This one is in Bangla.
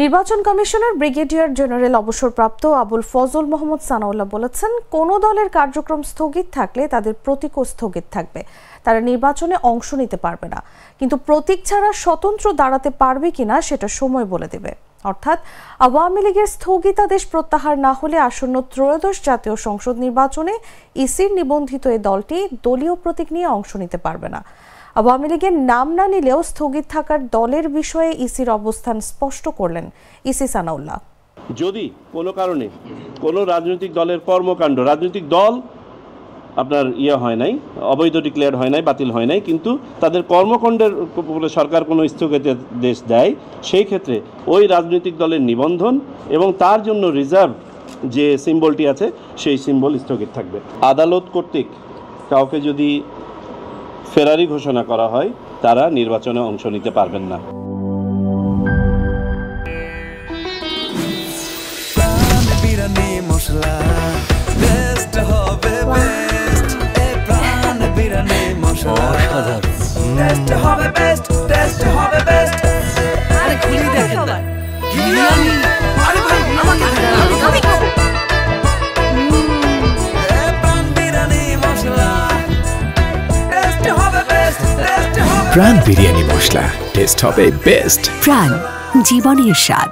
নির্বাচন কমিশনার ব্রিগেডিয়ার জেনারেল অবসরপ্রাপ্ত আবুল ফজল মোহাম্মদ সানাউল্লাহ বলেছেন, কোন দলের কার্যক্রম স্থগিত থাকলে তাদের প্রতীকও স্থগিত থাকবে। তারা নির্বাচনে অংশ নিতে পারবে না, কিন্তু প্রতীক ছাড়া স্বতন্ত্র দাঁড়াতে পারবে কিনা সেটা সময় বলে দেবে। অর্থাৎ আওয়ামী লীগের স্থগিতাদেশ প্রত্যাহার না হলে আসন্ন ত্রয়োদশ জাতীয় সংসদ নির্বাচনে ইসির নিবন্ধিত এই দলটি দলীয় প্রতীক নিয়ে অংশ নিতে পারবে না। আওয়ামী লীগের নাম না নিলেও স্থগিত থাকার দলের বিষয়ে ইসির অবস্থান স্পষ্ট করলেন ইসি সানাউল্লাহ। যদি কোনো কারণে কোনো রাজনৈতিক দলের কর্মকাণ্ড, রাজনৈতিক দল আপনার হয় নাই, অবৈধ ডিক্লেয়ার হয় নাই, বাতিল হয় নাই, কিন্তু তাদের কর্মকাণ্ডের উপরে সরকার কোনো স্থগিতাদেশ দেয়, সেই ক্ষেত্রে ওই রাজনৈতিক দলের নিবন্ধন এবং তার জন্য রিজার্ভ যে সিম্বলটি আছে সেই সিম্বল স্থগিত থাকবে। আদালত কর্তৃক কাউকে যদি ফেরারি ঘোষণা করা হয়, তারা নির্বাচনে অংশ নিতে পারবেন না। প্রাণ বিরিয়ানি মশলা, টেস্ট হবে বেস্ট। প্রাণ, জীবনের স্বাদ।